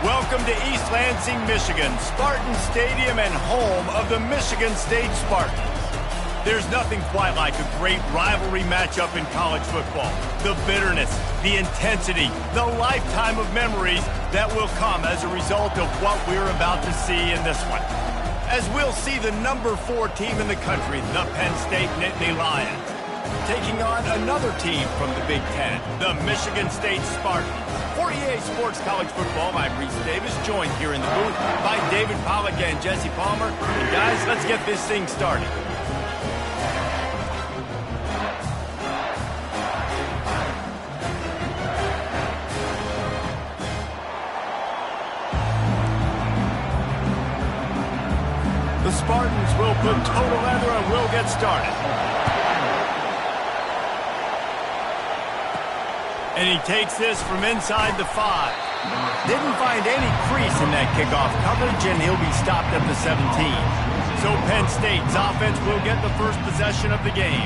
Welcome to East Lansing, Michigan, Spartan Stadium and home of the Michigan State Spartans. There's nothing quite like a great rivalry matchup in college football. The bitterness, the intensity, the lifetime of memories that will come as a result of what we're about to see in this one. As we'll see the number 4 team in the country, the Penn State Nittany Lions, taking on another team from the Big Ten, the Michigan State Spartans. For EA Sports College Football, I'm Reese Davis, joined here in the booth by David Pollack and Jesse Palmer. And guys, let's get this thing started. The Spartans will put total leather and we'll get started. And he takes this from inside the 5. Didn't find any crease in that kickoff coverage, and he'll be stopped at the 17. So Penn State's offense will get the first possession of the game.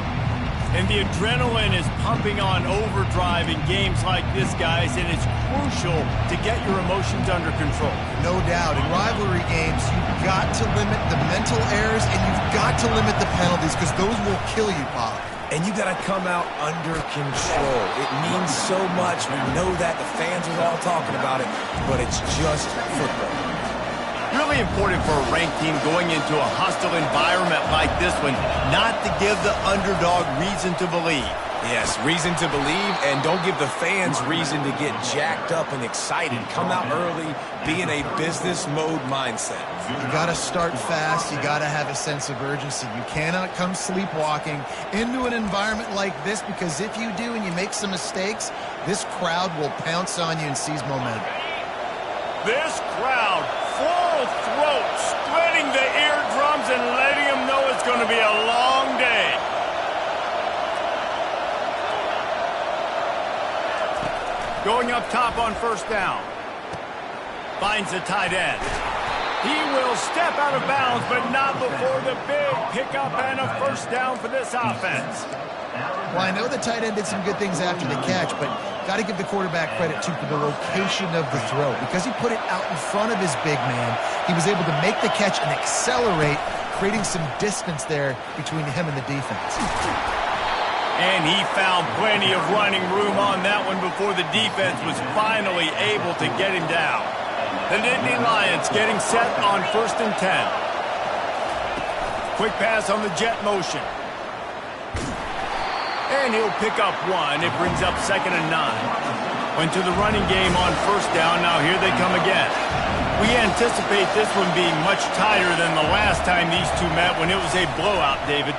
And the adrenaline is pumping on overdrive in games like this, guys, and it's crucial to get your emotions under control. No doubt. In rivalry games, you've got to limit the mental errors, and you've got to limit the penalties, because those will kill you, Pop. And you got to come out under control. It means so much. We know that. The fans are all talking about it, but it's just football. Really important for a ranked team going into a hostile environment like this one, not to give the underdog reason to believe. Yes, reason to believe, and don't give the fans reason to get jacked up and excited. Come out early, be in a business mode mindset. You got to start fast. You got to have a sense of urgency. You cannot come sleepwalking into an environment like this, because if you do and you make some mistakes, this crowd will pounce on you and seize momentum. This crowd, full throat, splitting the eardrums and letting them know it's going to be a long day. Going up top on first down. Finds the tight end. He will step out of bounds, but not before the big pickup and a first down for this offense. Well, I know the tight end did some good things after the catch, but got to give the quarterback credit, too, for the location of the throw. Because he put it out in front of his big man, he was able to make the catch and accelerate, creating some distance there between him and the defense. And he found plenty of running room on that one before the defense was finally able to get him down. The Nittany Lions getting set on 1st and 10. Quick pass on the jet motion. And he'll pick up 1. It brings up 2nd and 9. Went to the running game on first down. Now here they come again. We anticipate this one being much tighter than the last time these two met when it was a blowout, David.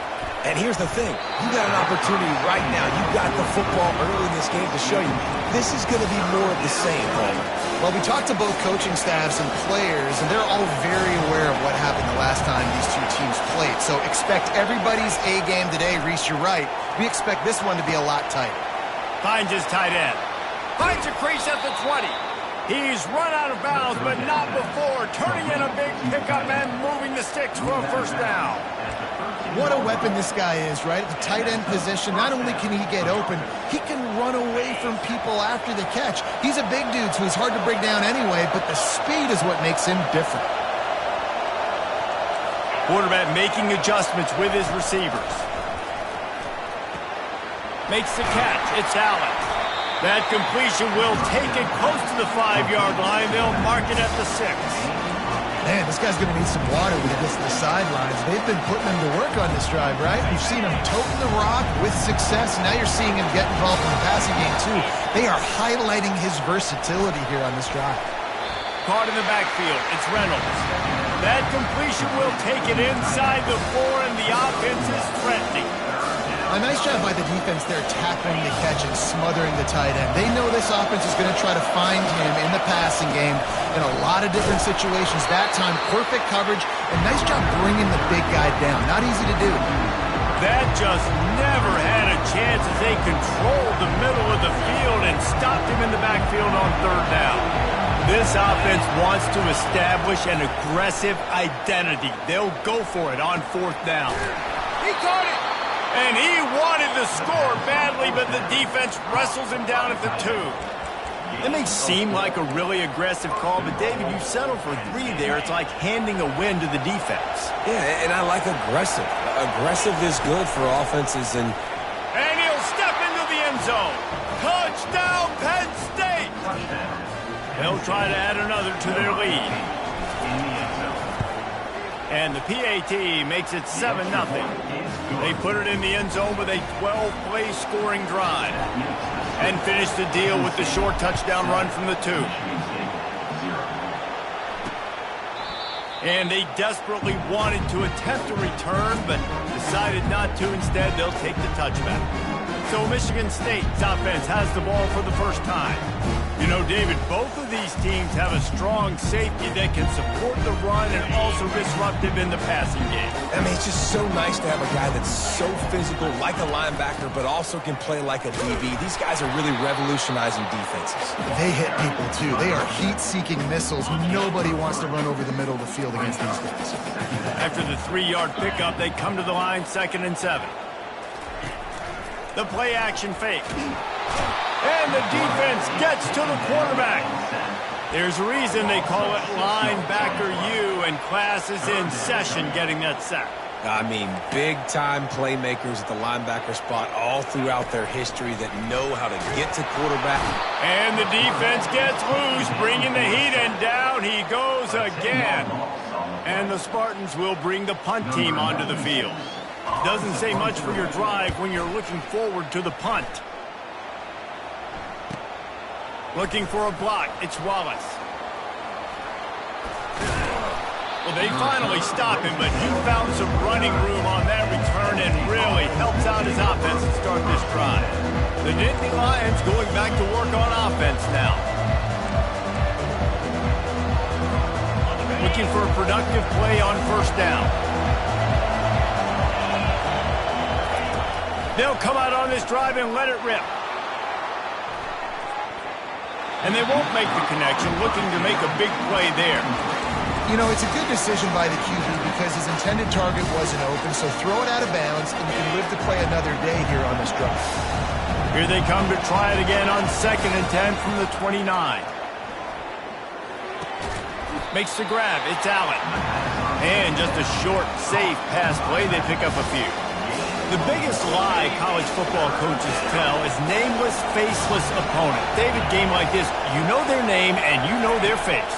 And here's the thing. You got an opportunity right now. You got the football early in this game to show you. This is going to be more of the same, Paul. Well, we talked to both coaching staffs and players, and they're all very aware of what happened the last time these two teams played. So expect everybody's A game today. Reese, you're right. We expect this one to be a lot tighter. Finds his tight end. Finds a crease at the 20. He's run out of bounds, but not before turning in a big pickup and moving the sticks for a first down. What a weapon this guy is, right? At the tight end position, not only can he get open, he can run away from people after the catch. He's a big dude, so he's hard to bring down anyway, but the speed is what makes him different. Quarterback making adjustments with his receivers. Makes the catch. It's Allen. That completion will take it close to the 5-yard line. They'll mark it at the 6. Man, this guy's going to need some water when he gets to the sidelines. They've been putting him to work on this drive, right? You've seen him toting the rock with success. Now you're seeing him get involved in the passing game, too. They are highlighting his versatility here on this drive. Caught in the backfield. It's Reynolds. That completion will take it inside the 4, and the offense is threatening. A nice job by the defense there tackling the catch and smothering the tight end. They know this offense is going to try to find him in the passing game in a lot of different situations. That time, perfect coverage, and nice job bringing the big guy down. Not easy to do. That just never had a chance as they controlled the middle of the field and stopped him in the backfield on 3rd down. This offense wants to establish an aggressive identity. They'll go for it on 4th down. He caught it! And he wanted to score badly, but the defense wrestles him down at the 2. It may seem like a really aggressive call, but David, you settle for 3 there. It's like handing a win to the defense. Yeah, and I like aggressive. Aggressive is good for offenses. And he'll step into the end zone. Touchdown, Penn State! They'll try to add another to their lead. And the PAT makes it 7-0. They put it in the end zone with a 12-play scoring drive and finish the deal with the short touchdown run from the 2. And they desperately wanted to attempt a return, but decided not to. Instead, they'll take the touchback. So Michigan State's offense has the ball for the first time. You know, David, both of these teams have a strong safety that can support the run and also disruptive in the passing game. I mean, it's just so nice to have a guy that's so physical, like a linebacker, but also can play like a DB. These guys are really revolutionizing defenses. They hit people, too. They are heat-seeking missiles. Nobody wants to run over the middle of the field against these guys. After the 3-yard pickup, they come to the line 2nd and 7. The play-action fake. And the defense gets to the quarterback. There's a reason they call it linebacker U, and class is in session getting that sack. I mean, big-time playmakers at the linebacker spot all throughout their history that know how to get to quarterback. And the defense gets loose, bringing the heat, and down he goes again. And the Spartans will bring the punt team onto the field. Doesn't say much for your drive when you're looking forward to the punt. Looking for a block. It's Wallace. Well, they finally stop him, but he found some running room on that return and really helps out his offense to start this drive. The Nittany Lions going back to work on offense now. Looking for a productive play on first down. They'll come out on this drive and let it rip. And they won't make the connection, looking to make a big play there. You know, it's a good decision by the QB because his intended target wasn't open, so throw it out of bounds, and you can live to play another day here on this drive. Here they come to try it again on 2nd and 10 from the 29. Makes the grab. It's Allen. And just a short, safe pass play. They pick up a few. The biggest lie college football coaches tell is nameless, faceless opponent. David, game like this, you know their name and you know their face.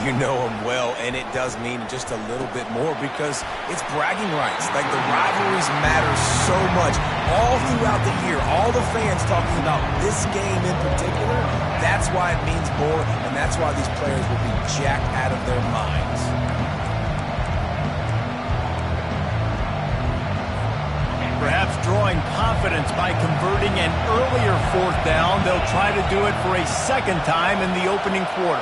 You know them well, and it does mean just a little bit more because it's bragging rights. Like, the rivalries matter so much all throughout the year. All the fans talking about this game in particular, that's why it means more, and that's why these players will be jacked out of their minds. Perhaps drawing confidence by converting an earlier 4th down. They'll try to do it for a 2nd time in the opening quarter.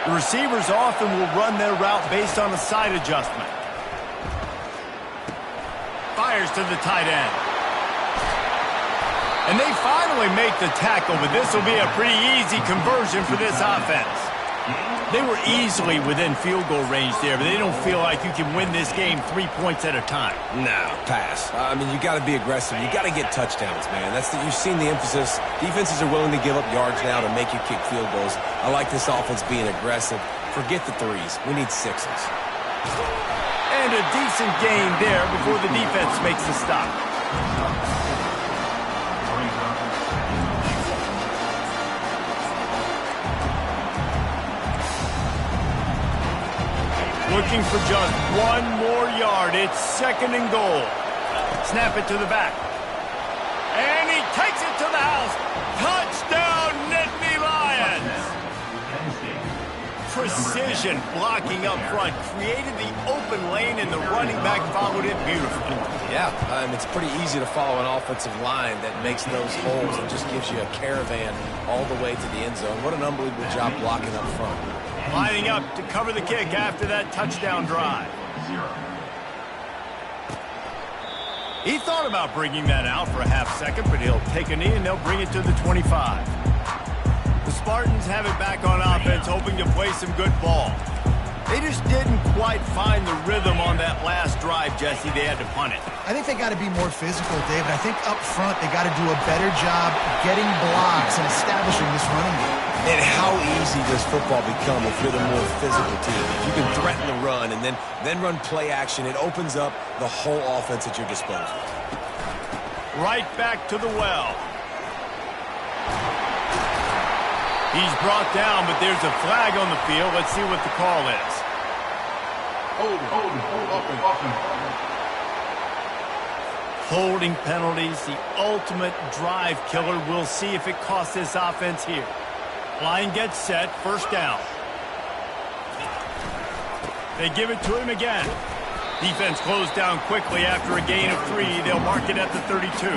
The receivers often will run their route based on a side adjustment. Fires to the tight end. And they finally make the tackle, but this will be a pretty easy conversion for this offense. They were easily within field goal range there, but they don't feel like you can win this game 3 points at a time. No, pass. I mean, you got to be aggressive. You got to get touchdowns, man. You've seen the emphasis. Defenses are willing to give up yards now to make you kick field goals. I like this offense being aggressive. Forget the 3s. We need 6s. And a decent gain there before the defense makes the stop. Looking for just 1 more yard. It's 2nd and goal. Snap it to the back. And he takes it to the house. Touchdown, Nittany Lions. Precision blocking up front. Created the open lane, and the running back followed it beautifully. Yeah, it's pretty easy to follow an offensive line that makes those holes and just gives you a caravan all the way to the end zone. What an unbelievable job blocking up front. Lining up to cover the kick after that touchdown drive. He thought about bringing that out for a half-second, but he'll take a knee and they'll bring it to the 25. The Spartans have it back on offense, hoping to play some good ball. They just didn't quite find the rhythm on that last drive, Jesse. They had to punt it. I think they got to be more physical, David. I think up front they got to do a better job getting blocks and establishing this running game. And how easy does football become if you're the more physical team? If you can threaten the run and then run play action, it opens up the whole offense at your disposal. Right back to the well. He's brought down, but there's a flag on the field. Let's see what the call is. Holding penalties, the ultimate drive killer. We'll see if it costs this offense here. Line gets set, first down. They give it to him again. Defense closed down quickly after a gain of 3. They'll mark it at the 32.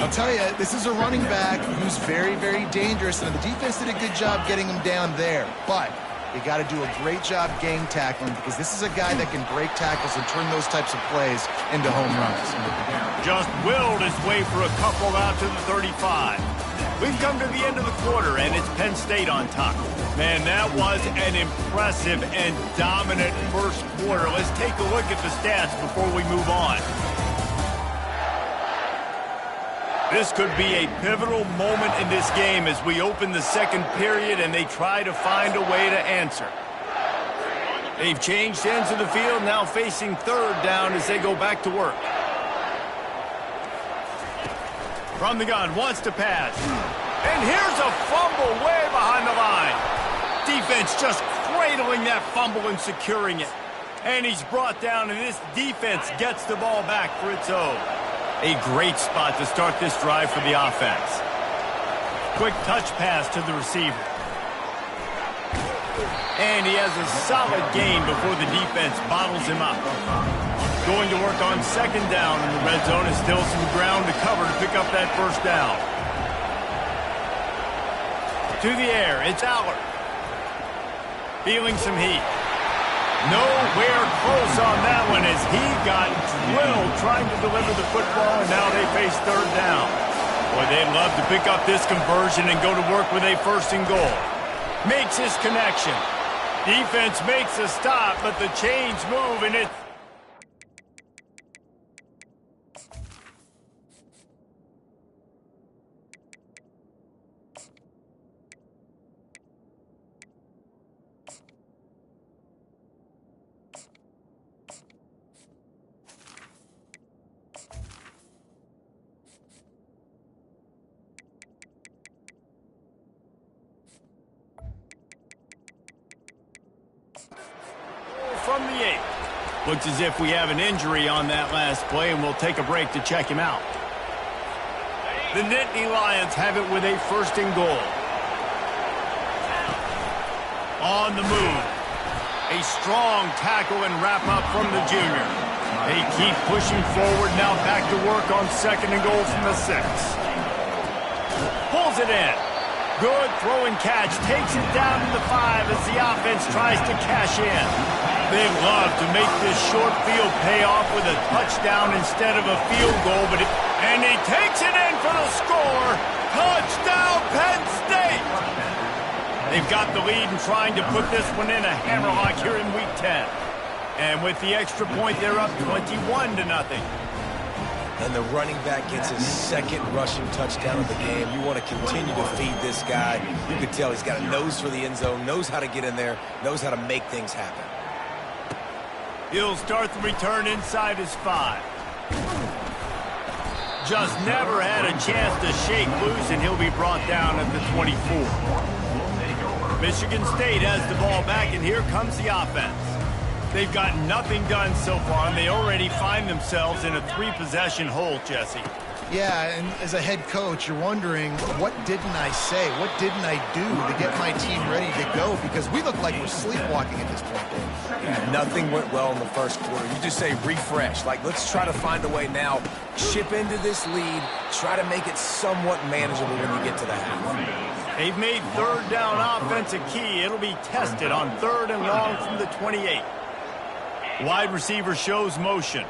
I'll tell you, this is a running back who's very, very dangerous, and the defense did a good job getting him down there. But you got to do a great job gang tackling because this is a guy that can break tackles and turn those types of plays into home runs. Just willed his way for a couple out to the 35. We've come to the end of the quarter, and it's Penn State on top. Man, that was an impressive and dominant first quarter. Let's take a look at the stats before we move on. This could be a pivotal moment in this game as we open the second period and they try to find a way to answer. They've changed ends of the field, now facing third down as they go back to work. From the gun, wants to pass. And here's a fumble way behind the line. Defense just cradling that fumble and securing it. And he's brought down, and this defense gets the ball back for its own. A great spot to start this drive for the offense. Quick touch pass to the receiver. And he has a solid gain before the defense bottles him up. Going to work on second down, and the red zone is still some ground to cover to pick up that first down. To the air, it's Allard. Feeling some heat. Nowhere close on that one as he got drilled trying to deliver the football, and now they face third down. Boy, they'd love to pick up this conversion and go to work with a first and goal. Makes his connection. Defense makes a stop, but the chains move, and it's from the 8. Looks as if we have an injury on that last play, and we'll take a break to check him out. The Nittany Lions have it with a first and goal. On the move. A strong tackle and wrap up from the junior. They keep pushing forward, now back to work on second and goal from the 6. Pulls it in. Good throw and catch. Takes it down to the 5 as the offense tries to cash in. They love to make this short field pay off with a touchdown instead of a field goal, and he takes it in for the score. Touchdown, Penn State! They've got the lead and trying to put this one in a hammerlock here in Week 10. And with the extra point, they're up 21-0. And the running back gets his second rushing touchdown of the game. You want to continue to feed this guy. You can tell he's got a nose for the end zone, knows how to get in there, knows how to make things happen. He'll start the return inside his 5. Just never had a chance to shake loose, and he'll be brought down at the 24. Michigan State has the ball back, and here comes the offense. They've got nothing done so far, and they already find themselves in a 3-possession hole, Jesse. Yeah, and as a head coach, you're wondering, what didn't I say? What didn't I do to get my team ready to go? Because we look like we're sleepwalking at this point, Dave. Yeah, nothing went well in the first quarter. You just say refresh. Like, let's try to find a way now. Chip into this lead. Try to make it somewhat manageable when you get to the half. They've made third down offense a key. It'll be tested on third and long from the 28. Wide receiver shows motion.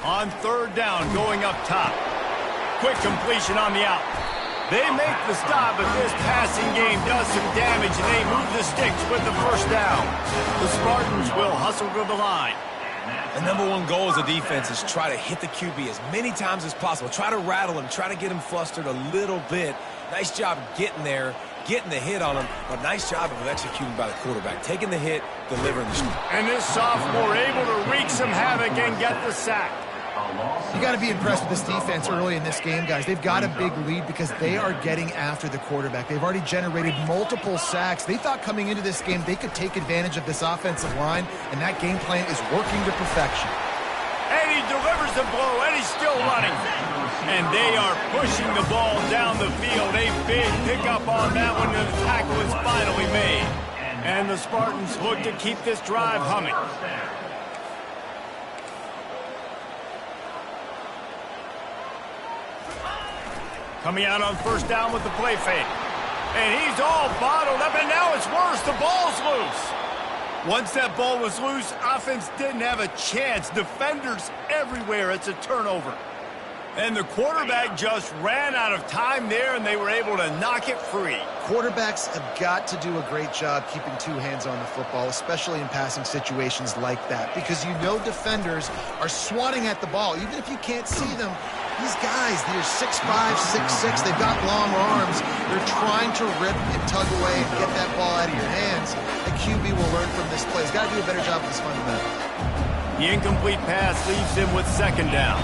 On third down, going up top. Quick completion on the out. They make the stop, but this passing game does some damage, and they move the sticks with the first down. The Spartans will hustle to the line. The number one goal as a defense is try to hit the QB as many times as possible. Try to rattle him, try to get him flustered a little bit. Nice job getting there, getting the hit on him, but nice job of executing by the quarterback. Taking the hit, delivering the strike. And this sophomore able to wreak some havoc and get the sack. You got to be impressed with this defense early in this game, guys. They've got a big lead because they are getting after the quarterback. They've already generated multiple sacks. They thought coming into this game they could take advantage of this offensive line, and that game plan is working to perfection. And he delivers the blow, and he's still running. And they are pushing the ball down the field. A big pickup on that one, and the tackle is finally made. And the Spartans look to keep this drive humming. Coming out on first down with the play fake. And he's all bottled up, and now it's worse. The ball's loose. Once that ball was loose, offense didn't have a chance. Defenders everywhere. It's a turnover. And the quarterback just ran out of time there, and they were able to knock it free. Quarterbacks have got to do a great job keeping two hands on the football, especially in passing situations like that, because you know defenders are swatting at the ball. Even if you can't see them, these guys, they're 6'5", 6'6", they've got long arms. They're trying to rip and tug away and get that ball out of your hands. The QB will learn from this play. He's got to do a better job with his fundamentals. The incomplete pass leaves him with second down.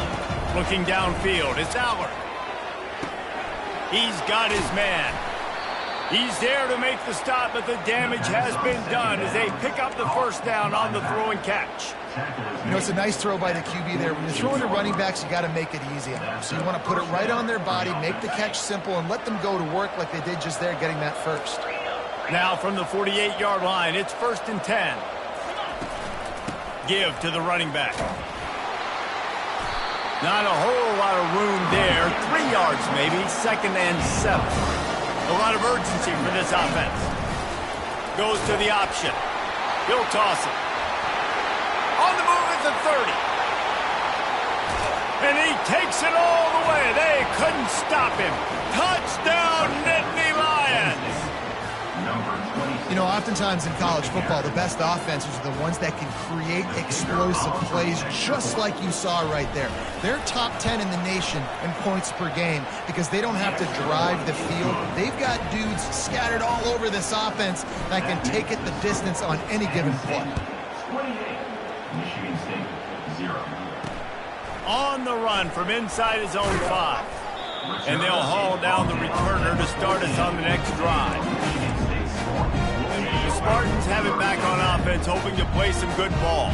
Looking downfield, it's Aller. He's got his man. He's there to make the stop, but the damage has been done as they pick up the first down on the throw and catch. You know, it's a nice throw by the QB there. When you're throwing to running backs, you got to make it easy. So you want to put it right on their body, make the catch simple, and let them go to work like they did just there, getting that first. Now from the 48-yard line, it's 1st and 10. Give to the running back. Not a whole lot of room there. 3 yards maybe, 2nd and 7. A lot of urgency for this offense. Goes to the option. He'll toss it. On the move at the 30. And he takes it all the way. They couldn't stop him. Touchdown, Nittany Lions. You know, oftentimes in college football, the best offenses are the ones that can create explosive plays just like you saw right there. They're top 10 in the nation in points per game because they don't have to drive the field. They've got dudes scattered all over this offense that can take it the distance on any given play. Michigan State, 0. On the run from inside his own 5. And they'll haul down the returner to start us on the next drive. The Spartans have it back on offense, hoping to play some good ball.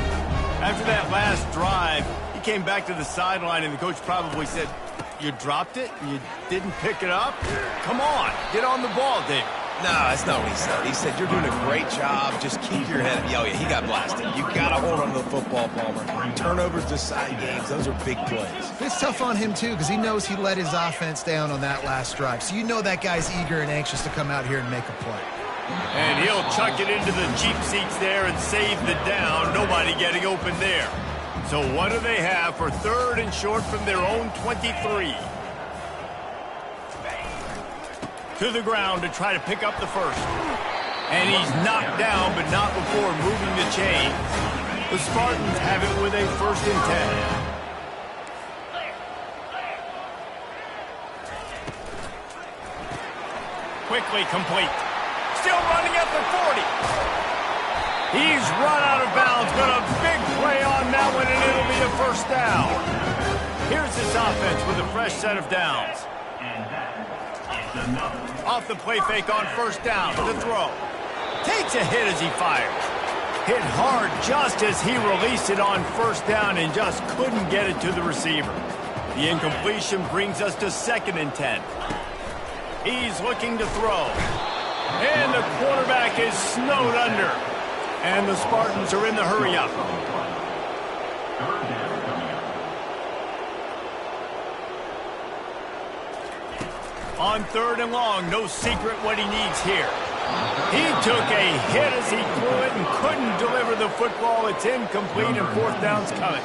After that last drive, he came back to the sideline, and the coach probably said, "You dropped it? You didn't pick it up? Come on, get on the ball, David." No, that's not what he said. He said, "You're doing a great job. Just keep your head up." Oh, yeah, he got blasted. You got to hold on to the football, Palmer. Turnovers decide games. Those are big plays. It's tough on him, too, because he knows he let his offense down on that last drive. So you know that guy's eager and anxious to come out here and make a play. And he'll chuck it into the cheap seats there and save the down. Nobody getting open there. So what do they have for 3rd and short from their own 23? To the ground to try to pick up the first. And he's knocked down, but not before moving the chain. The Spartans have it with a 1st and 10. Quickly complete. Still running at the 40. He's run out of bounds, but a big play on that one, and it'll be a 1st down. Here's this offense with a fresh set of downs. Off the play fake on 1st down. The throw. Takes a hit as he fires. Hit hard just as he released it on 1st down and just couldn't get it to the receiver. The incompletion brings us to 2nd and 10. He's looking to throw. And the quarterback is snowed under. And the Spartans are in the hurry-up. On 3rd and long, no secret what he needs here. He took a hit as he threw it and couldn't deliver the football. It's incomplete and 4th down's coming.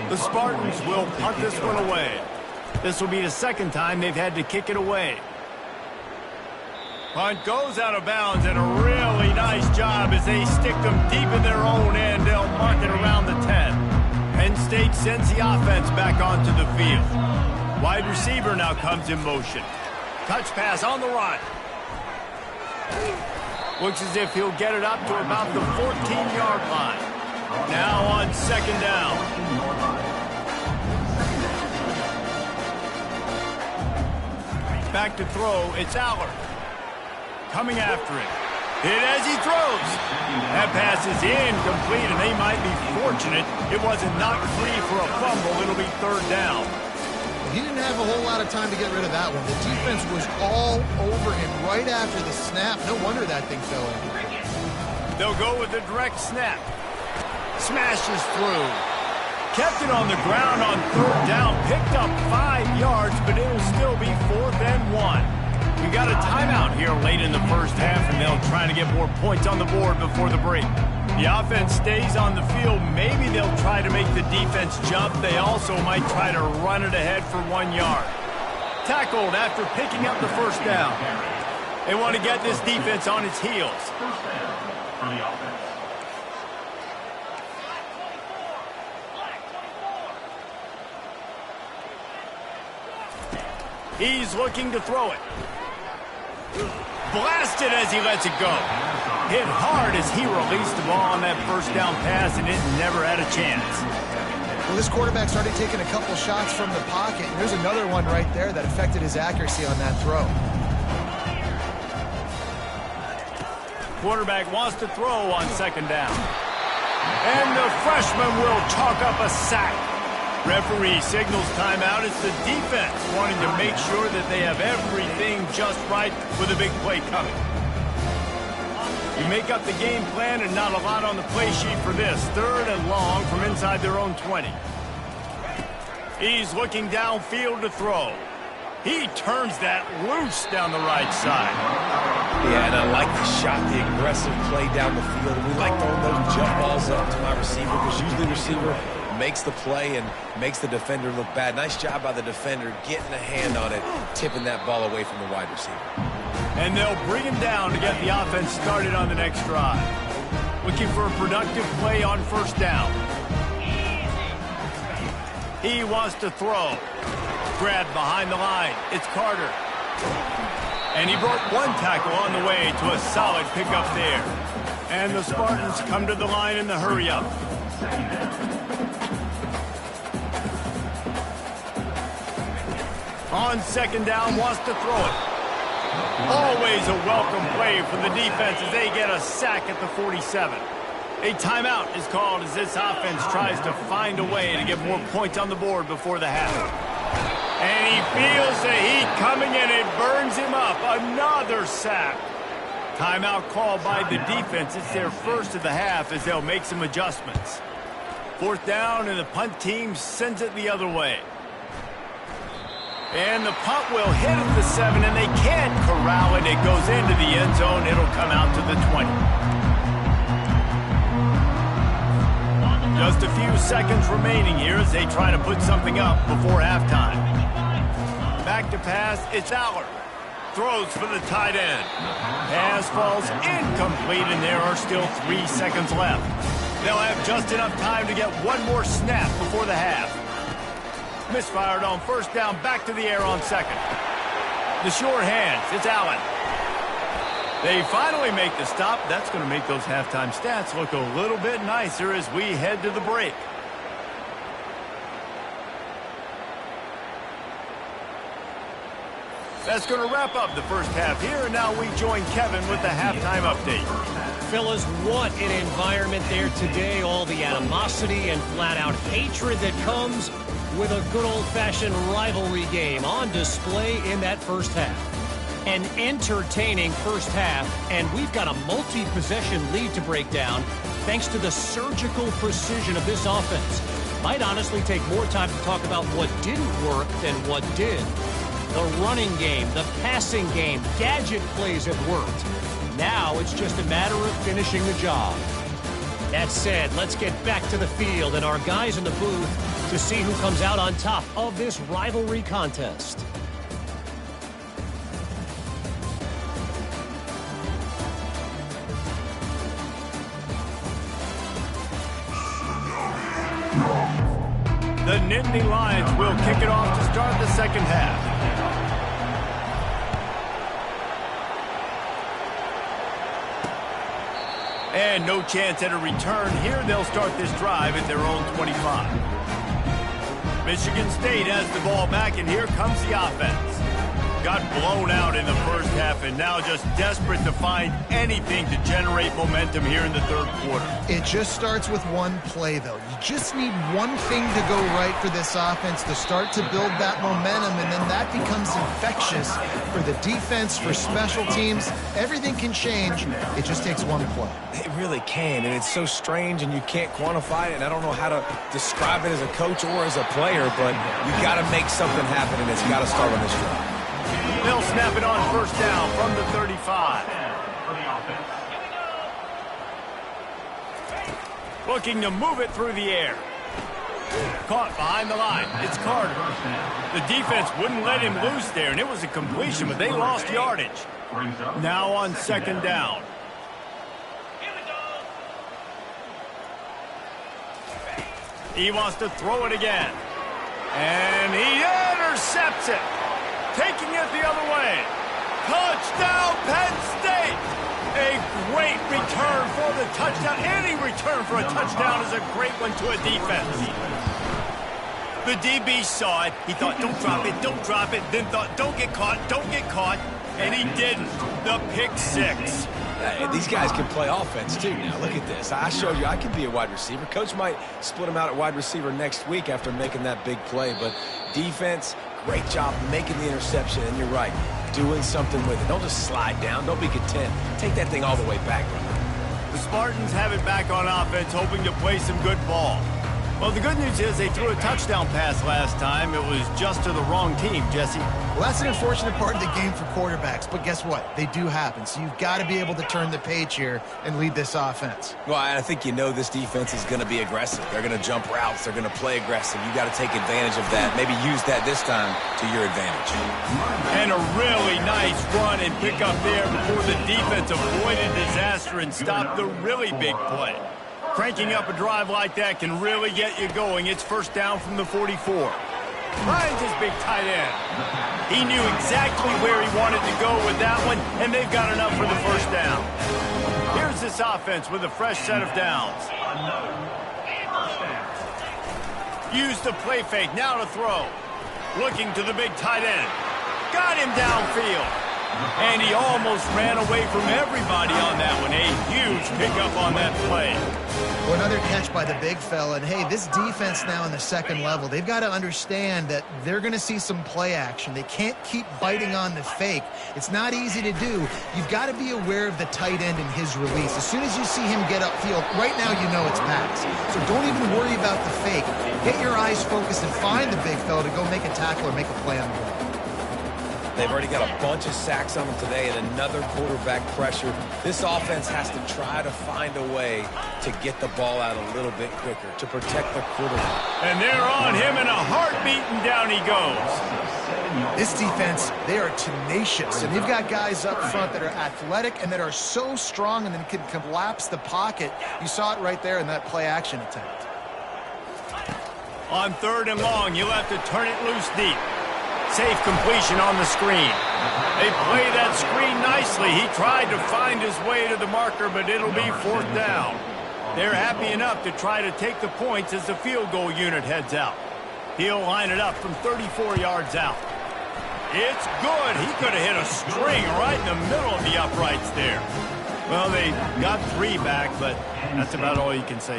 The Spartans will punt this one away. This will be the 2nd time they've had to kick it away. Punt goes out of bounds, and a really nice job as they stick them deep in their own end. They'll mark it around the 10. Penn State sends the offense back onto the field. Wide receiver now comes in motion. Touch pass on the run. Looks as if he'll get it up to about the 14-yard line. Now on second down. Back to throw, it's Allard. Coming after him. Hit as he throws. That pass is incomplete, and they might be fortunate it wasn't knocked free for a fumble. It'll be third down. He didn't have a whole lot of time to get rid of that one. The defense was all over him right after the snap. No wonder that thing fell in. They'll go with a direct snap. Smashes through. Kept it on the ground on third down. Picked up 5 yards, but it'll still be 4th and 1. We got a timeout here late in the first half, and they'll try to get more points on the board before the break. The offense stays on the field. Maybe they'll try to make the defense jump. They also might try to run it ahead for 1 yard. Tackled after picking up the first down. They want to get this defense on its heels. He's looking to throw it. Blasted as he lets it go. Hit hard as he released the ball on that first down pass, and it never had a chance. Well, this quarterback started taking a couple shots from the pocket, and there's another one right there that affected his accuracy on that throw. Quarterback wants to throw on second down. And the freshman will chalk up a sack. Referee signals timeout. It's the defense wanting to make sure that they have everything just right with a big play coming. You make up the game plan and not a lot on the play sheet for this. 3rd and long from inside their own 20. He's looking downfield to throw. He turns that loose down the right side. Yeah, and I like the shot, the aggressive play down the field. We like throwing those jump balls up to my receiver because usually the receiver makes the play and makes the defender look bad. Nice job by the defender getting a hand on it, tipping that ball away from the wide receiver. And they'll bring him down to get the offense started on the next drive. Looking for a productive play on first down. He wants to throw. Grabbed behind the line. It's Carter. And he broke one tackle on the way to a solid pickup there. And the Spartans come to the line in the hurry-up. On second down, wants to throw it. Always a welcome play for the defense as they get a sack at the 47. A timeout is called as this offense tries to find a way to get more points on the board before the half. And he feels the heat coming and it burns him up. Another sack. Timeout called by the defense. It's their first of the half as they'll make some adjustments. 4th down and the punt team sends it the other way. And the punt will hit at the 7, and they can't corral it. It goes into the end zone. It'll come out to the 20. Just a few seconds remaining here as they try to put something up before halftime. Back to pass, it's Allard. Throws for the tight end. Pass falls incomplete, and there are still 3 seconds left. They'll have just enough time to get one more snap before the half. Misfired on first down, back to the air on second. The sure hands, it's Allen. They finally make the stop. That's going to make those halftime stats look a little bit nicer as we head to the break. That's going to wrap up the first half here, and now we join Kevin with the halftime update. Fellas, what an environment there today. All the animosity and flat-out hatred that comes with a good old-fashioned rivalry game on display in that first half. An entertaining first half, and we've got a multi-possession lead to break down thanks to the surgical precision of this offense. Might honestly take more time to talk about what didn't work than what did. The running game, the passing game, gadget plays have worked. Now it's just a matter of finishing the job. That said, let's get back to the field and our guys in the booth to see who comes out on top of this rivalry contest. Nittany Lions will kick it off to start the second half. And no chance at a return here. They'll start this drive at their own 25. Michigan State has the ball back, and here comes the offense. Got blown out in the first half, and now just desperate to find anything to generate momentum here in the third quarter. It just starts with one play, though. You just need one thing to go right for this offense to start to build that momentum, and then that becomes infectious for the defense, for special teams. Everything can change. It just takes one play. It really can, and it's so strange, and you can't quantify it, and I don't know how to describe it as a coach or as a player, but you got to make something happen, and it's got to start on this drive. They'll snap it on first down from the 35. Looking to move it through the air. Caught behind the line. It's Carter. The defense wouldn't let him loose there, and it was a completion, but they lost yardage. Now on second down. He wants to throw it again. And he intercepts it. Taking it the other way. Touchdown, Penn State! A great return for the touchdown. Any return for a touchdown is a great one to a defense. The DB saw it. He thought, don't drop it, don't drop it. Then thought, don't get caught, don't get caught. And he didn't. The pick six. These guys can play offense, too. Now, look at this. I showed you I can be a wide receiver. Coach might split him out at wide receiver next week after making that big play. But defense, great job making the interception. And you're right, doing something with it. Don't just slide down. Don't be content. Take that thing all the way back, brother. The Spartans have it back on offense, hoping to play some good ball. Well, the good news is they threw a touchdown pass last time. It was just to the wrong team, Jesse. Well, that's an unfortunate part of the game for quarterbacks, but guess what? They do happen, so you've got to be able to turn the page here and lead this offense. Well, I think you know this defense is going to be aggressive. They're going to jump routes. They're going to play aggressive. You got to take advantage of that. Maybe use that this time to your advantage. And a really nice run and pick up there before the defense avoided disaster and stopped the really big play. Cranking up a drive like that can really get you going. It's first down from the 44. Finds his big tight end. He knew exactly where he wanted to go with that one, and they've got enough for the first down. Here's this offense with a fresh set of downs. Use the play fake, now to throw. Looking to the big tight end. Got him downfield. And he almost ran away from everybody on that one. A huge pickup on that play. Well, another catch by the big fella. And, hey, this defense now in the second level, they've got to understand that they're going to see some play action. They can't keep biting on the fake. It's not easy to do. You've got to be aware of the tight end and his release. As soon as you see him get upfield, right now you know it's pass. So don't even worry about the fake. Get your eyes focused and find the big fella to go make a tackle or make a play on the ball. They've already got a bunch of sacks on them today and another quarterback pressure. This offense has to try to find a way to get the ball out a little bit quicker, to protect the quarterback. And they're on him in a heartbeat, and down he goes. This defense, they are tenacious, and they've got guys up front that are athletic and that are so strong and then can collapse the pocket. You saw it right there in that play-action attempt. On third and long, you'll have to turn it loose deep. Safe completion on the screen. They play that screen nicely. He tried to find his way to the marker, but it'll be fourth down. They're happy enough to try to take the points as the field goal unit heads out. He'll line it up from 34 yards out. It's good. He could have hit a string right in the middle of the uprights there. Well, they got three back, but that's about all you can say.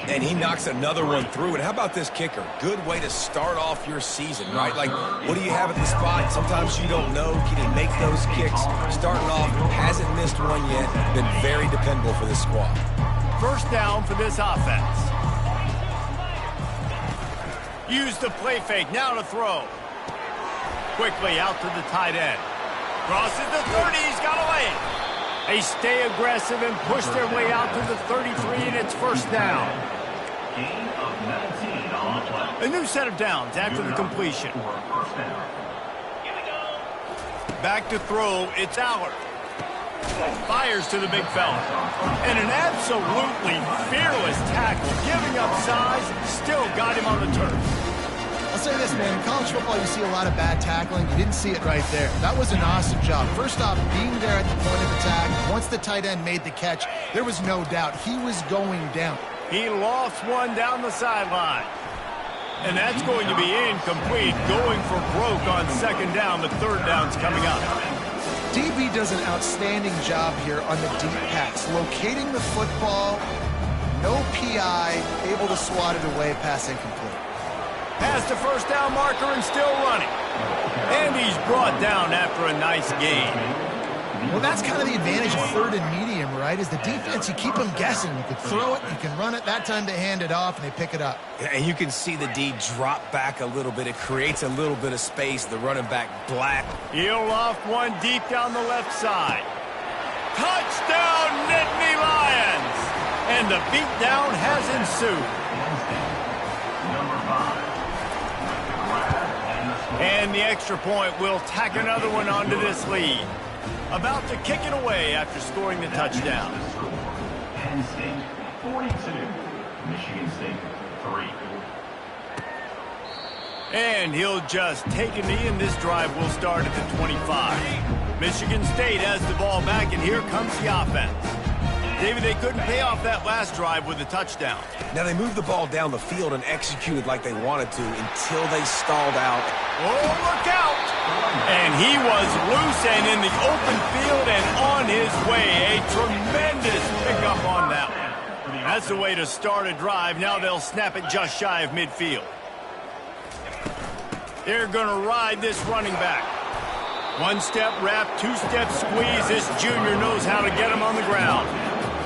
And he knocks another one through. And how about this kicker? Good way to start off your season, right? Like, what do you have at the spot? Sometimes you don't know. Can he make those kicks? Starting off, hasn't missed one yet. Been very dependable for this squad. First down for this offense. Use the play fake. Now to throw. Quickly out to the tight end. Crosses the 30. He's got away. They stay aggressive and push their way out to the 33, and it's first down. A new set of downs after the completion. Back to throw, it's Allard. Fires to the big fella. And an absolutely fearless tackle, giving up size, still got him on the turf. I'll say this, man. In college football, you see a lot of bad tackling. You didn't see it right there. That was an awesome job. First off, being there at the point of attack. Once the tight end made the catch, there was no doubt he was going down. He lost one down the sideline. And that's going to be incomplete, going for broke on second down. The third down's coming up. DB does an outstanding job here on the deep pass, locating the football, no PI, able to swat it away, pass incomplete. Past the first down marker and still running. And he's brought down after a nice gain. Well, that's kind of the advantage of third and medium, right? Is the defense, you keep them guessing. You can throw it, you can run it. That time they hand it off and they pick it up. And you can see the D drop back a little bit. It creates a little bit of space. The running back black. He'll loft one deep down the left side. Touchdown, Nittany Lions! And the beatdown has ensued. And the extra point will tack another one onto this lead. About to kick it away after scoring the touchdown. Penn State 42, Michigan State 3. And he'll just take a knee, and this drive will start at the 25. Michigan State has the ball back, and here comes the offense. David, they couldn't pay off that last drive with a touchdown. Now they moved the ball down the field and executed like they wanted to until they stalled out. Oh, look out! And he was loose and in the open field and on his way. A tremendous pickup on that one. That's the way to start a drive. Now they'll snap it just shy of midfield. They're going to ride this running back. One-step wrap, two-step squeeze. This junior knows how to get him on the ground.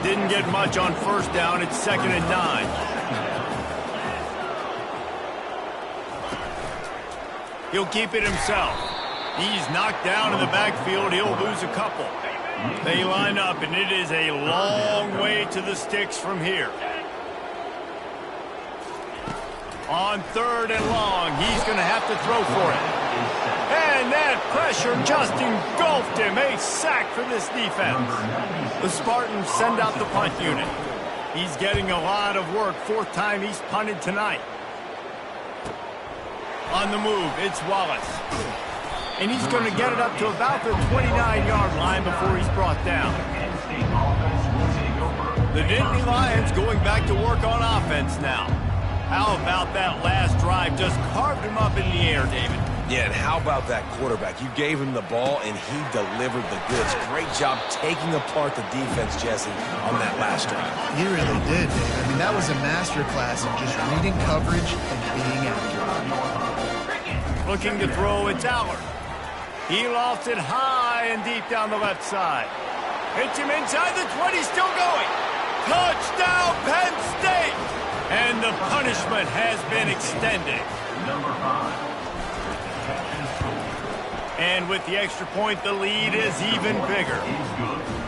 Didn't get much on first down. It's 2nd and 9. He'll keep it himself. He's knocked down in the backfield. He'll lose a couple. They line up, and it is a long way to the sticks from here. On 3rd and long, he's going to have to throw for it. And that pressure just engulfed him. A sack for this defense. The Spartans send out the punt unit. He's getting a lot of work. 4th time he's punted tonight. On the move, it's Wallace. And he's going to get it up to about the 29-yard line before he's brought down. The Nittany Lions going back to work on offense now. How about that last drive? Just carved him up in the air, David. Yeah, and how about that quarterback? You gave him the ball, and he delivered the goods. Great job taking apart the defense, Jesse, on that last drive. He really did, Dave. I mean, that was a masterclass in just reading coverage and being accurate. Looking to throw, it's Allard. He lofts it high and deep down the left side. Hits him inside the 20, still going. Touchdown, Penn State! And the punishment has been extended. Number 5. And with the extra point, the lead is even bigger.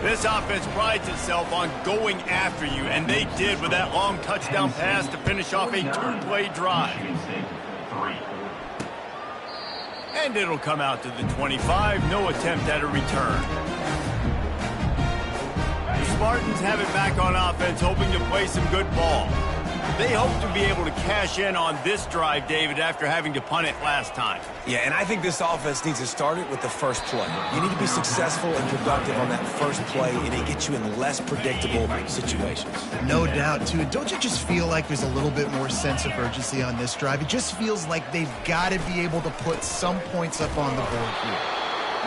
This offense prides itself on going after you, and they did with that long touchdown pass to finish off a 2-play drive. And it'll come out to the 25. No attempt at a return. The Spartans have it back on offense, hoping to play some good ball. They hope to be able to cash in on this drive, David, after having to punt it last time. Yeah, and I think this offense needs to start it with the first play. You need to be successful and productive on that first play, and it gets you in less predictable situations. No doubt, too. Don't you just feel like there's a little bit more sense of urgency on this drive? It just feels like they've got to be able to put some points up on the board here.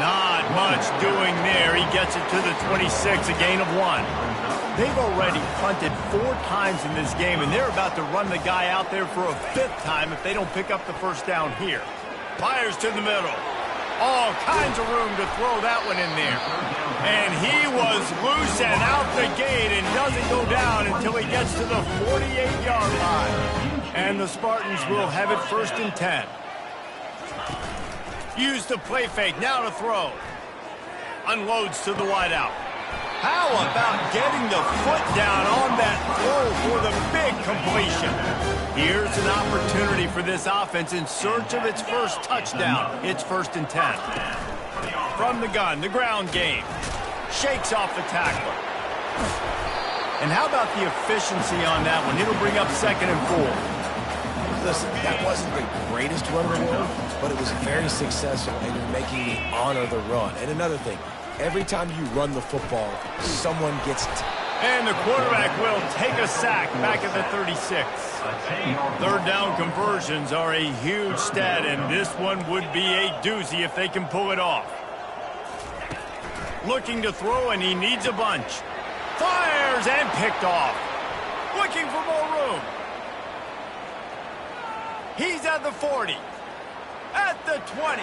Not much doing there. He gets it to the 26, a gain of 1. They've already punted 4 times in this game, and they're about to run the guy out there for a 5th time if they don't pick up the first down here. Fires to the middle. All kinds of room to throw that one in there. And he was loose and out the gate and doesn't go down until he gets to the 48-yard line. And the Spartans will have it 1st and 10. Use the play fake, now to throw. Unloads to the wideout. How about getting the foot down on that throw for the big completion? Here's an opportunity for this offense in search of its first touchdown. It's 1st and 10. From the gun, the ground game. Shakes off the tackler. And how about the efficiency on that one? It'll bring up 2nd and 4. Listen, that wasn't the greatest run in the world, but it was very successful, and you're making me honor the run. And another thing, every time you run the football, someone gets... And the quarterback will take a sack back at the 36. 3rd down conversions are a huge stat, and this one would be a doozy if they can pull it off. Looking to throw, and he needs a bunch. Fires and picked off. Looking for more room. He's at the 40. At the 20.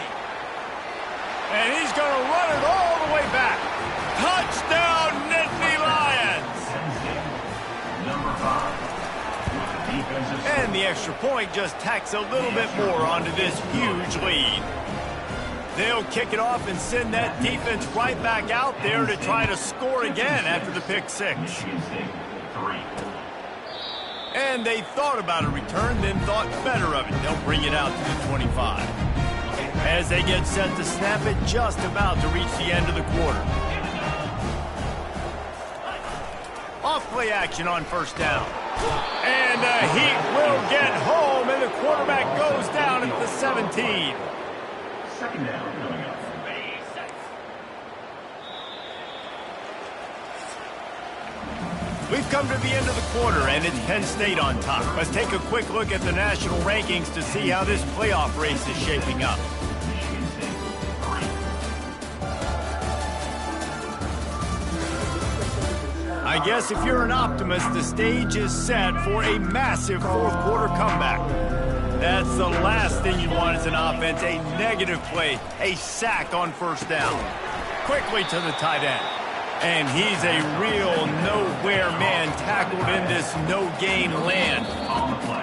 And he's going to run it all the way back. Touchdown, Nittany Lions! Number 5. And the extra point just tacks a little bit more onto this huge lead. They'll kick it off and send that defense right back out there to try to score again after the pick 6. Michigan State 3. And they thought about a return, then thought better of it. They'll bring it out to the 25. As they get set to snap it, just about to reach the end of the quarter. Off play action on 1st down. And the Heat will get home, and the quarterback goes down at the 17. 2nd down coming up. We've come to the end of the quarter, and it's Penn State on top. Let's take a quick look at the national rankings to see how this playoff race is shaping up. Michigan State 3. I guess if you're an optimist, the stage is set for a massive 4th quarter comeback. That's the last thing you want as an offense, a negative play, a sack on 1st down. Quickly to the tight end. And he's a real nowhere man tackled in this no-gain land.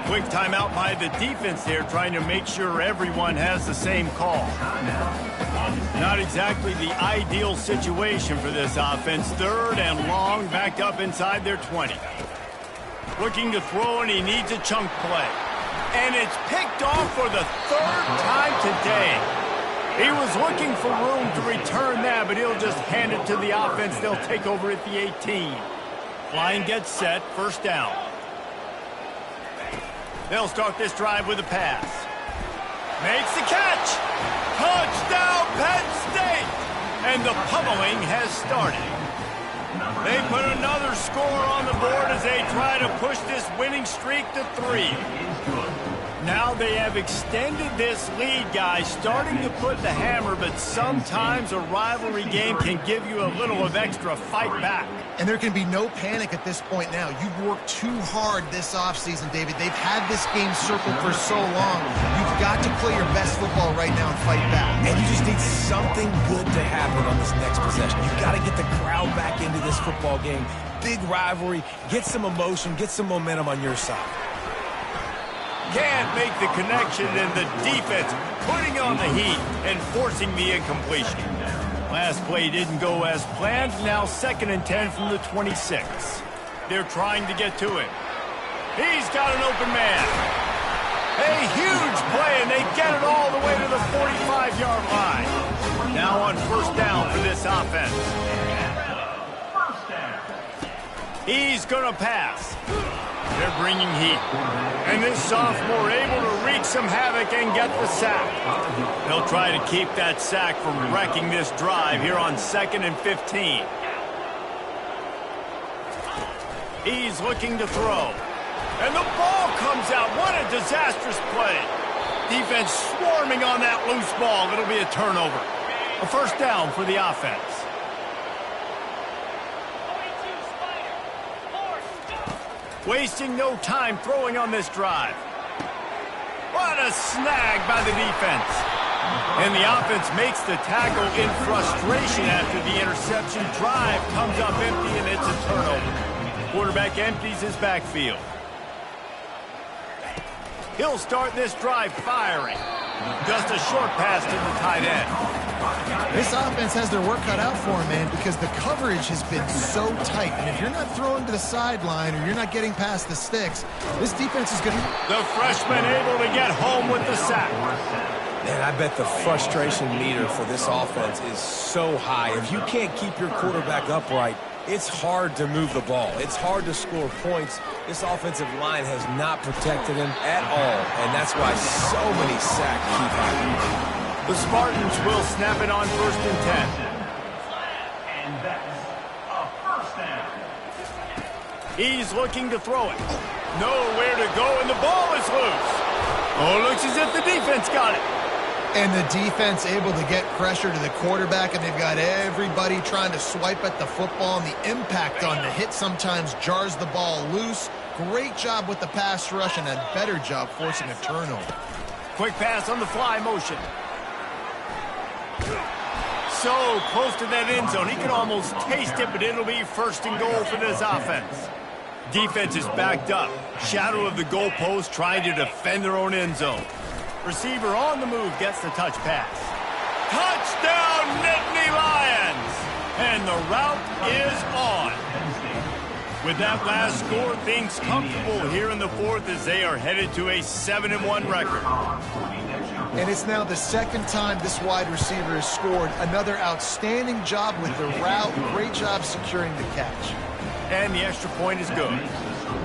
Quick timeout by the defense there, trying to make sure everyone has the same call. Not exactly the ideal situation for this offense. 3rd and long, backed up inside their 20. Looking to throw, and he needs a chunk play. And it's picked off for the 3rd time today. He was looking for room to return that, but he'll just hand it to the offense. They'll take over at the 18. Line gets set, 1st down. They'll start this drive with a pass. Makes the catch. Touchdown, Penn State. And the pummeling has started. They put another score on the board as they try to push this winning streak to 3. Now they have extended this lead, guys, starting to put the hammer, but sometimes a rivalry game can give you a little of extra fight back. And there can be no panic at this point now. You've worked too hard this offseason, David. They've had this game circled for so long. You've got to play your best football right now and fight back. And you just need something good to happen on this next possession. You've got to get the crowd back into this football game. Big rivalry, get some emotion, get some momentum on your side. Can't make the connection, and the defense putting on the heat and forcing the incompletion. Last play didn't go as planned. Now 2nd and 10 from the 26. They're trying to get to him. He's got an open man. A huge play, and they get it all the way to the 45-yard line. Now on 1st down for this offense. He's going to pass. They're bringing heat. And this sophomore able to wreak some havoc and get the sack. They'll try to keep that sack from wrecking this drive here on 2nd and 15. He's looking to throw. And the ball comes out. What a disastrous play. Defense swarming on that loose ball. It'll be a turnover. A 1st down for the offense. Wasting no time throwing on this drive. What a snag by the defense. And the offense makes the tackle in frustration after the interception. Drive comes up empty, and it's a turnover. Quarterback empties his backfield. He'll start this drive firing. Just a short pass to the tight end. This offense has their work cut out for them, man, because the coverage has been so tight. And if you're not throwing to the sideline or you're not getting past the sticks, this defense is going to... The freshman able to get home with the sack. And I bet the frustration meter for this offense is so high. If you can't keep your quarterback upright, it's hard to move the ball. It's hard to score points. This offensive line has not protected him at all, and that's why so many sacks keep happening. The Spartans will snap it on 1st and 10. And that's a first down. He's looking to throw it. Nowhere to go, and the ball is loose. Oh, it looks as if the defense got it. And the defense able to get pressure to the quarterback, and they've got everybody trying to swipe at the football, and the impact on the hit sometimes jars the ball loose. Great job with the pass rush, and a better job forcing a turnover. Quick pass on the fly motion. So close to that end zone. He can almost taste it, but it'll be 1st and goal for this offense. Defense is backed up. Shadow of the goalpost trying to defend their own end zone. Receiver on the move gets the touch pass. Touchdown, Nittany Lions! And the route is on. With that last score, things comfortable here in the 4th as they are headed to a 7-1 record. And it's now the 2nd time this wide receiver has scored. Another outstanding job with the route. Great job securing the catch. And the extra point is good.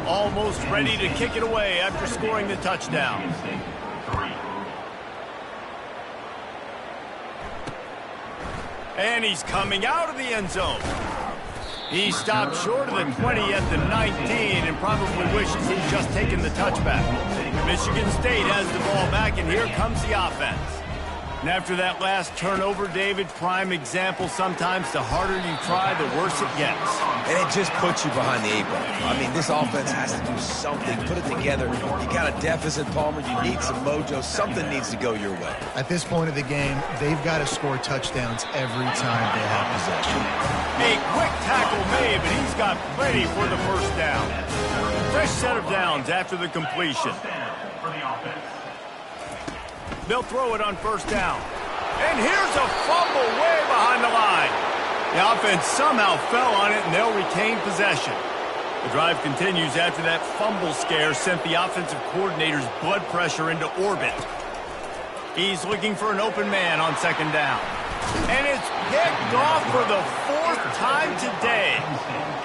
Almost ready to kick it away after scoring the touchdown. And he's coming out of the end zone. He stopped short of the 20 at the 19 and probably wishes he'd just taken the touchback. Michigan State has the ball back, and here comes the offense. And after that last turnover, David, prime example, sometimes the harder you try, the worse it gets. And it just puts you behind the 8 ball. I mean, this offense has to do something, put it together. You got a deficit, Palmer. You need some mojo. Something needs to go your way. At this point of the game, they've got to score touchdowns every time they have possession. A quick tackle made, but he's got plenty for the 1st down. Fresh set of downs after the completion. For the offense. They'll throw it on 1st down. And here's a fumble way behind the line. The offense somehow fell on it, and they'll retain possession. The drive continues after that fumble scare sent the offensive coordinator's blood pressure into orbit. He's looking for an open man on 2nd down. And it's picked off for the 4th time today.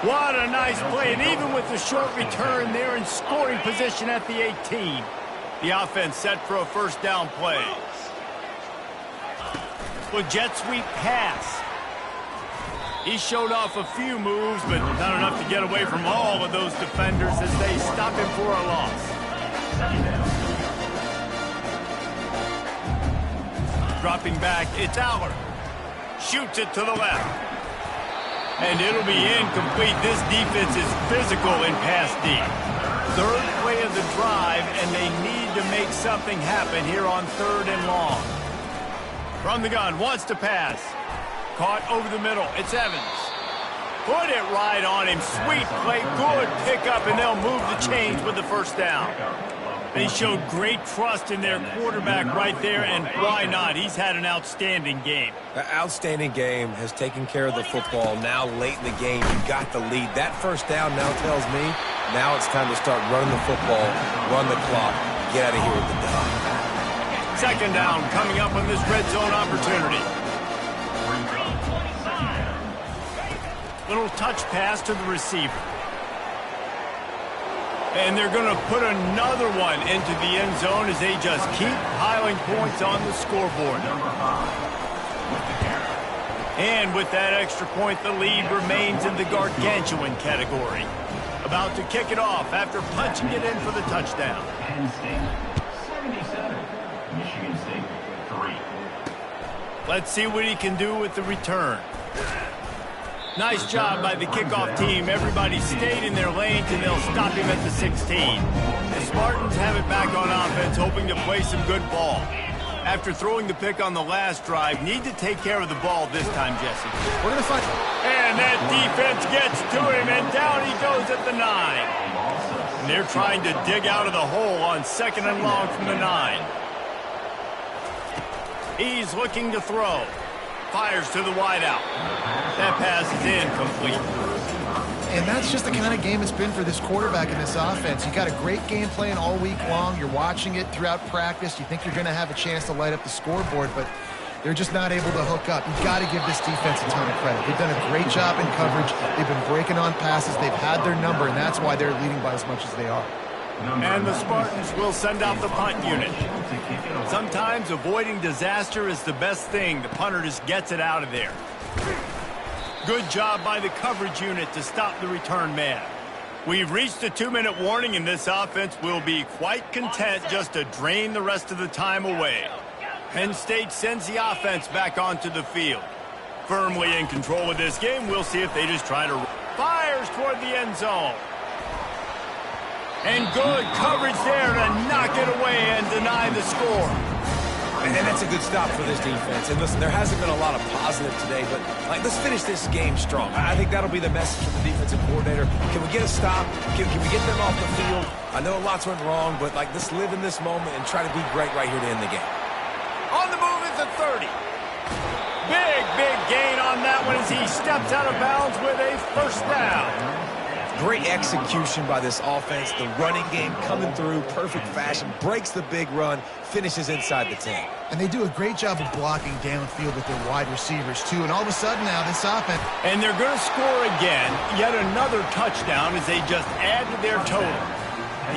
What a nice play, and even with the short return, they're in scoring position at the 18. The offense set for a 1st down play. With jet sweep pass. He showed off a few moves, but not enough to get away from all of those defenders as they stop him for a loss. Dropping back, it's Aller. Shoots it to the left. And it'll be incomplete. This defense is physical in pass deep. 3rd play of the drive, and they need to make something happen here on 3rd and long. From the gun, wants to pass. Caught over the middle. It's Evans. Put it right on him. Sweet play, good pickup, and they'll move the chains with the 1st down. They showed great trust in their quarterback right there, and why not? He's had an outstanding game. An outstanding game, has taken care of the football. Now late in the game, you got the lead. That 1st down now tells me now it's time to start running the football, run the clock, get out of here with the dub. 2nd down coming up on this red zone opportunity. Little touch pass to the receiver. And they're going to put another one into the end zone as they just keep piling points on the scoreboard. And with that extra point, the lead remains in the gargantuan category. About to kick it off after punching it in for the touchdown. Penn State 77, Michigan State 3. Let's see what he can do with the return. Nice job by the kickoff team. Everybody stayed in their lanes, and they'll stop him at the 16. The Spartans have it back on offense, hoping to play some good ball. After throwing the pick on the last drive, need to take care of the ball this time, Jesse. We're going to find... And that defense gets to him, and down he goes at the 9. And they're trying to dig out of the hole on 2nd and long from the 9. He's looking to throw. Fires to the wideout. That pass is incomplete. And that's just the kind of game it's been for this quarterback in this offense. You got a great game plan all week long. You're watching it throughout practice. You think you're going to have a chance to light up the scoreboard, but they're just not able to hook up. You've got to give this defense a ton of credit. They've done a great job in coverage. They've been breaking on passes. They've had their number, and that's why they're leading by as much as they are. And the Spartans will send out the punt unit. Sometimes avoiding disaster is the best thing. The punter just gets it out of there. Good job by the coverage unit to stop the return man. We've reached a 2-minute warning, and this offense will be quite content just to drain the rest of the time away. Penn State sends the offense back onto the field. Firmly in control of this game, we'll see if they just try to fires toward the end zone. And good coverage there to knock it away and deny the score. And that's a good stop for this defense. And listen, there hasn't been a lot of positive today, but let's finish this game strong. I think that'll be the message from the defensive coordinator. Can we get a stop? Can we get them off the field? I know lots went wrong, but let's live in this moment and try to be great right here to end the game. On the move is the 30. Big gain on that one as he steps out of bounds with a first down. Great execution by this offense. The running game coming through, perfect fashion, breaks the big run, finishes inside the 10. And they do a great job of blocking downfield with their wide receivers, too. And all of a sudden now, this offense... And they're going to score again. Yet another touchdown as they just add to their total.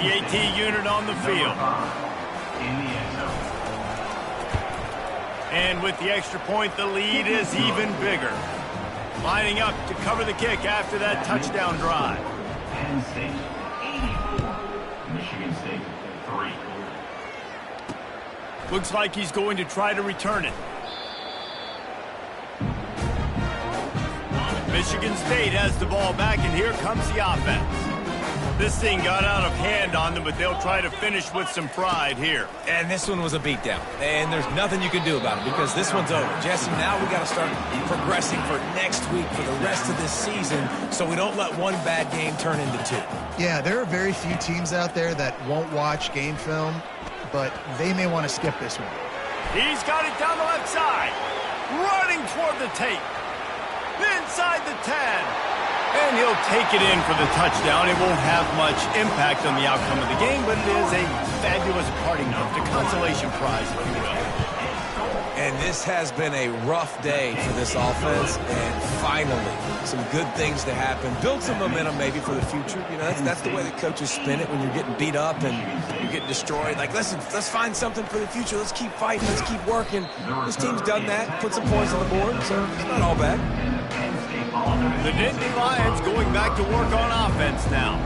The AT unit on the field. And with the extra point, the lead is even bigger. Lining up to cover the kick after that touchdown drive. Penn State 84, Michigan State 3. Looks like he's going to try to return it. Michigan State has the ball back, and here comes the offense. This thing got out of hand on them, but they'll try to finish with some pride here. And this one was a beatdown. And there's nothing you can do about it because this one's over. Jesse, now we got to start progressing for next week, for the rest of this season, so we don't let one bad game turn into two. Yeah, there are very few teams out there that won't watch game film, but they may want to skip this one. He's got it down the left side. Running toward the tape. Inside the 10. And he'll take it in for the touchdown. It won't have much impact on the outcome of the game, but it is a fabulous parting note, the consolation prize, if you will. And this has been a rough day for this offense, and finally, some good things to happen. Build some momentum maybe for the future. You know, that's the way the coaches spin it when you're getting beat up and you're getting destroyed. Like, listen, let's find something for the future. Let's keep fighting. Let's keep working. This team's done that, put some points on the board, so it's not all bad. The Nittany Lions going back to work on offense now.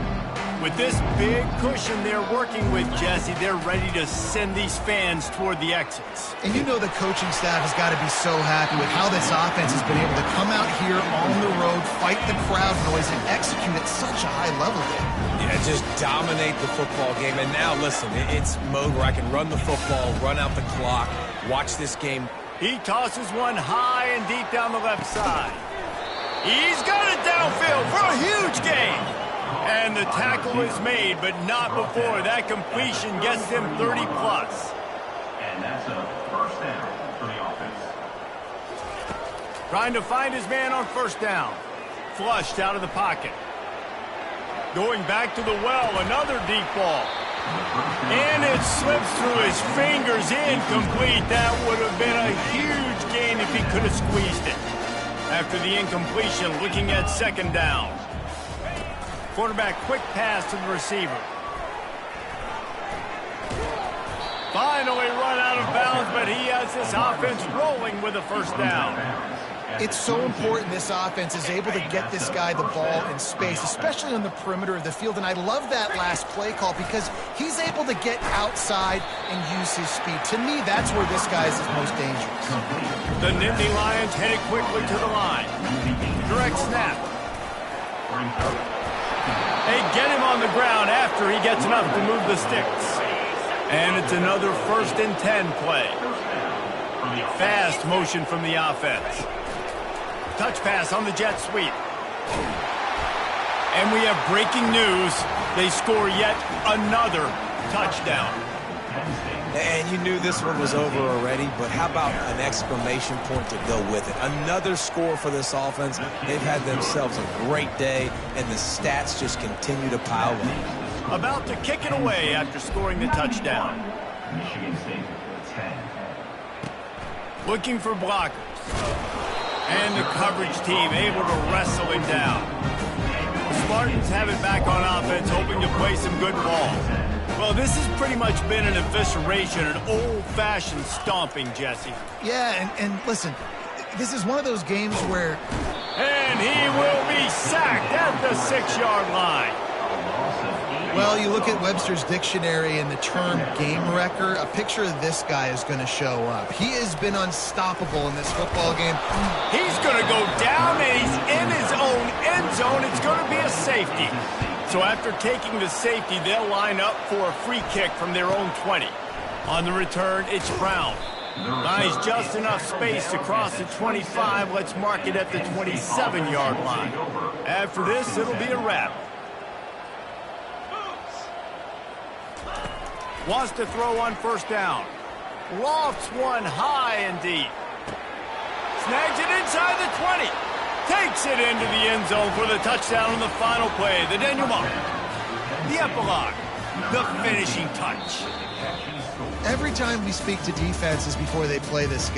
With this big cushion they're working with, Jesse, they're ready to send these fans toward the exits. And you know the coaching staff has got to be so happy with how this offense has been able to come out here on the road, fight the crowd noise, and execute at such a high level there. Yeah, just dominate the football game. And now, listen, it's mode where I can run the football, run out the clock, watch this game. He tosses one high and deep down the left side. He's got it downfield for a huge gain. And the tackle is made, but not before. That completion gets them 30+. And that's a first down for the offense. Trying to find his man on first down. Flushed out of the pocket. Going back to the well, another deep ball. And it slips through his fingers, incomplete. That would have been a huge gain if he could have squeezed it. After the incompletion, looking at second down. Quarterback quick pass to the receiver. Finally run out of bounds, but he has this offense rolling with a first down. It's so important this offense is able to get this guy the ball in space, especially on the perimeter of the field. And I love that last play call because he's able to get outside and use his speed. To me, that's where this guy is his most dangerous. The Nittany Lions headed quickly to the line. Direct snap. They get him on the ground after he gets enough to move the sticks. And it's another 1st and 10 play. Fast motion from the offense. Touch pass on the jet sweep. And we have breaking news. They score yet another touchdown. And you knew this one was over already, but how about an exclamation point to go with it? Another score for this offense. They've had themselves a great day, and the stats just continue to pile up. About to kick it away after scoring the touchdown. Michigan State 10. Looking for blockers. And the coverage team able to wrestle him down. The Spartans have it back on offense, hoping to play some good ball. Well, this has pretty much been an evisceration, an old-fashioned stomping, Jesse. Yeah, and listen, this is one of those games where... And he will be sacked at the 6-yard line. Well, you look at Webster's dictionary and the term game wrecker, a picture of this guy is going to show up. He has been unstoppable in this football game. He's going to go down, and he's in his own end zone. It's going to be a safety. So after taking the safety, they'll line up for a free kick from their own 20. On the return, it's Brown. Buys just enough space to cross the 25. Let's mark it at the 27-yard line. After this, it'll be a wrap. Wants to throw on first down. Lofts one high and deep. Snags it inside the 20. Takes it into the end zone for the touchdown on the final play. The denouement. The epilogue. The finishing touch. Every time we speak to defenses before they play this game,